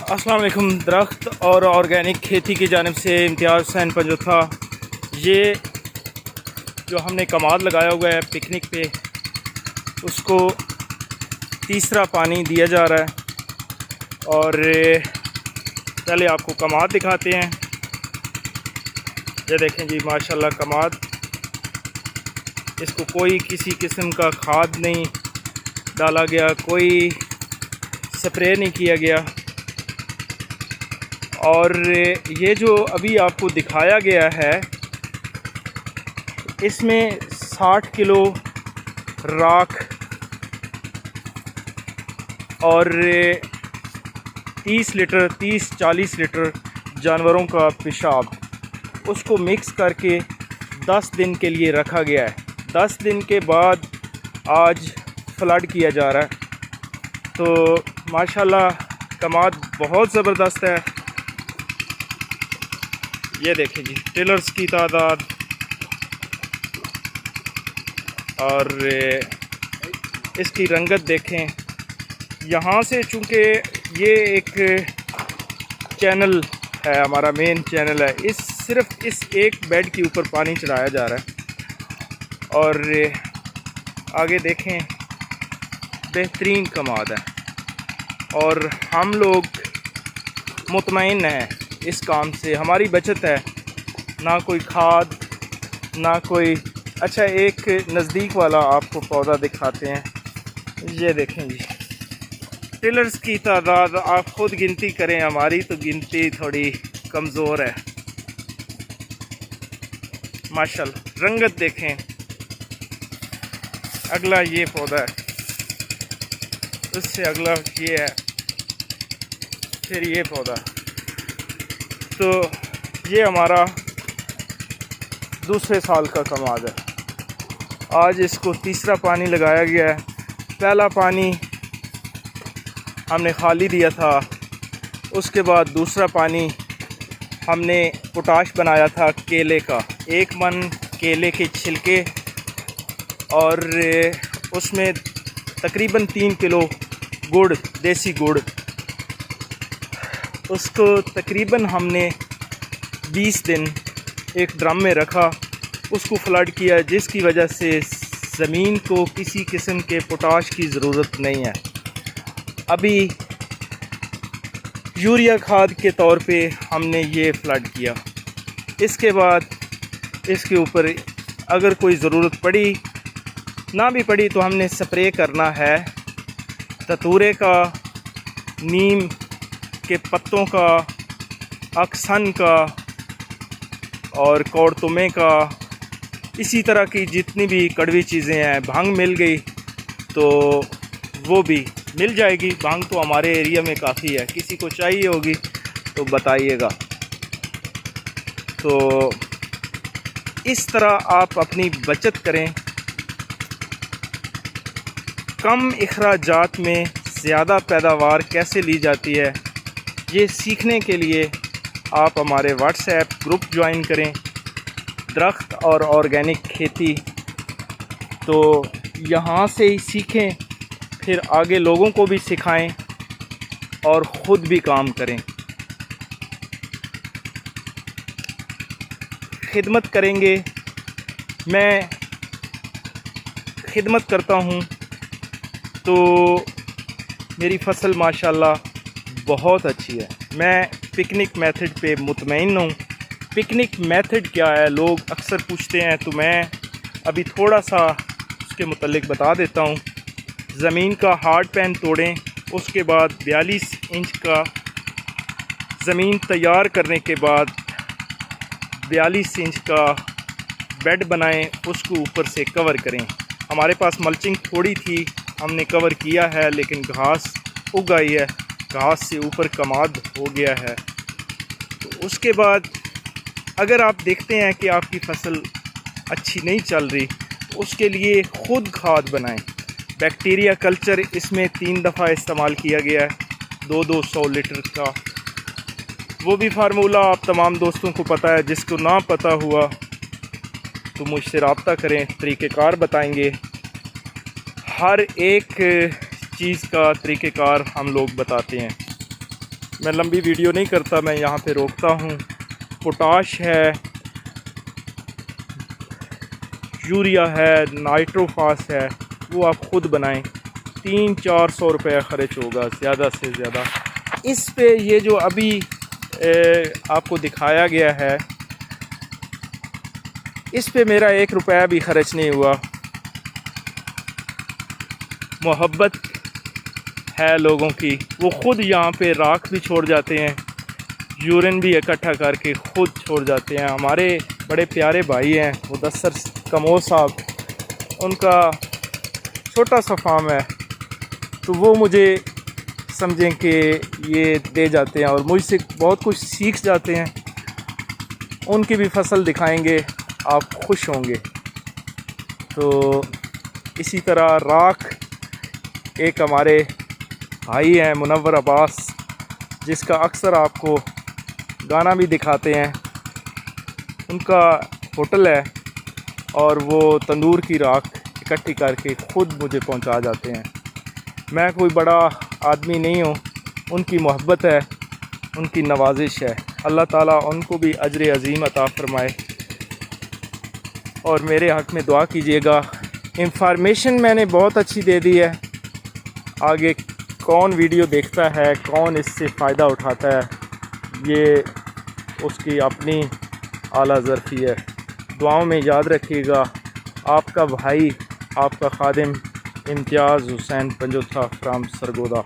अस्सलाम वालेकुम। दरख्त और ऑर्गेनिक खेती की जानिब से इम्तियाज़ हुसैन पंजोथा। ये जो हमने कमाद लगाया हुआ है पिकनिक पे, उसको तीसरा पानी दिया जा रहा है। और पहले आपको कमाद दिखाते हैं। ये देखें जी, माशाल्लाह कमाद, इसको कोई किसी किस्म का खाद नहीं डाला गया, कोई स्प्रे नहीं किया गया। और ये जो अभी आपको दिखाया गया है, इसमें 60 किलो राख और 30-40 लीटर जानवरों का पेशाब, उसको मिक्स करके 10 दिन के लिए रखा गया है। 10 दिन के बाद आज फ्लड किया जा रहा है। तो माशाल्लाह कमाद बहुत ज़बरदस्त है। ये देखें जी, टिलर्स की तादाद और इसकी रंगत देखें। यहाँ से चूँकि ये एक चैनल है, हमारा मेन चैनल है, सिर्फ इस एक बेड के ऊपर पानी चढ़ाया जा रहा है। और आगे देखें, बेहतरीन कमाद है और हम लोग मुतमईन हैं इस काम से। हमारी बचत है, ना कोई खाद ना कोई। अच्छा, एक नज़दीक वाला आपको पौधा दिखाते हैं। ये देखें जी, टिलर्स की तादाद आप खुद गिनती करें, हमारी तो गिनती थोड़ी कमज़ोर है। माशाल्लाह रंगत देखें। अगला ये पौधा है, उससे अगला ये है, फिर ये पौधा। तो ये हमारा दूसरे साल का कमाद है। आज इसको तीसरा पानी लगाया गया है। पहला पानी हमने खाली दिया था, उसके बाद दूसरा पानी हमने पोटाश बनाया था केले का। 1 मन केले के छिलके और उसमें तकरीबन 3 किलो गुड़, देसी गुड़, उसको तकरीबन हमने 20 दिन एक ड्रम में रखा, उसको फ्लड किया, जिसकी वजह से ज़मीन को किसी किस्म के पोटाश की ज़रूरत नहीं है। अभी यूरिया खाद के तौर पे हमने ये फ्लड किया। इसके बाद इसके ऊपर अगर कोई ज़रूरत पड़ी, ना भी पड़ी, तो हमने स्प्रे करना है ततूरे का, नीम के पत्तों का, अक्सन का और कौड़तुमे का। इसी तरह की जितनी भी कड़वी चीज़ें हैं, भांग मिल गई तो वो भी मिल जाएगी। भांग तो हमारे एरिया में काफ़ी है, किसी को चाहिए होगी तो बताइएगा। तो इस तरह आप अपनी बचत करें। कम अखराजात में ज़्यादा पैदावार कैसे ली जाती है, ये सीखने के लिए आप हमारे व्हाट्सएप ग्रुप ज्वाइन करें, दरख्त और ऑर्गेनिक खेती। तो यहाँ से ही सीखें, फिर आगे लोगों को भी सिखाएं और ख़ुद भी काम करें। खिदमत करेंगे, मैं खिदमत करता हूँ तो मेरी फ़सल माशाल्लाह बहुत अच्छी है। मैं पिकनिक मेथड पे मुतमईन हूँ। पिकनिक मेथड क्या है, लोग अक्सर पूछते हैं, तो मैं अभी थोड़ा सा उसके मुतल्लिक बता देता हूँ। ज़मीन का हार्ड पैन तोड़ें, उसके बाद 42 इंच का ज़मीन तैयार करने के बाद 42 इंच का बेड बनाएं, उसको ऊपर से कवर करें। हमारे पास मल्चिंग थोड़ी थी, हमने कवर किया है, लेकिन घास उग आई है, घास से ऊपर कमाद हो गया है। तो उसके बाद अगर आप देखते हैं कि आपकी फसल अच्छी नहीं चल रही, तो उसके लिए ख़ुद खाद बनाएं। बैक्टीरिया कल्चर इसमें 3 दफ़ा इस्तेमाल किया गया है, 200 लीटर का। वो भी फार्मूला आप तमाम दोस्तों को पता है। जिसको ना पता हुआ तो मुझसे रब्ता करें, तरीक़ेकार बताएंगे। हर एक चीज़ का तरीक़ेकार हम लोग बताते हैं। मैं लंबी वीडियो नहीं करता, मैं यहाँ पे रोकता हूँ। पोटाश है, यूरिया है, नाइट्रोफास है, वो आप ख़ुद बनाएं। 300-400 रुपये ख़र्च होगा ज़्यादा से ज़्यादा। इस पे ये जो अभी आपको दिखाया गया है, इस पे मेरा 1 रुपया भी ख़र्च नहीं हुआ। मोहब्बत है लोगों की, वो ख़ुद यहाँ पे राख भी छोड़ जाते हैं, यूरिन भी इकट्ठा करके ख़ुद छोड़ जाते हैं। हमारे बड़े प्यारे भाई हैं मुदस्सर कमोर साहब, उनका छोटा सा फार्म है, तो वो मुझे समझें कि ये दे जाते हैं और मुझसे बहुत कुछ सीख जाते हैं। उनकी भी फसल दिखाएंगे, आप खुश होंगे। तो इसी तरह राख, एक हमारे भाई हैं मुनव्वर अब्बास, जिसका अक्सर आपको गाना भी दिखाते हैं, उनका होटल है और वो तंदूर की राख इकट्ठी करके ख़ुद मुझे पहुंचा जाते हैं। मैं कोई बड़ा आदमी नहीं हूँ, उनकी मोहब्बत है, उनकी नवाजिश है। अल्लाह ताला उनको भी अजर अज़ीम अता फ़रमाए और मेरे हक़ में दुआ कीजिएगा। इंफॉर्मेशन मैंने बहुत अच्छी दे दी है, आगे कौन वीडियो देखता है, कौन इससे फ़ायदा उठाता है, ये उसकी अपनी आला ज़र्फ़ी है। दुआओं में याद रखिएगा। आपका भाई, आपका खादिम इम्तियाज़ हुसैन पंजोथा फ्राम सरगोदा।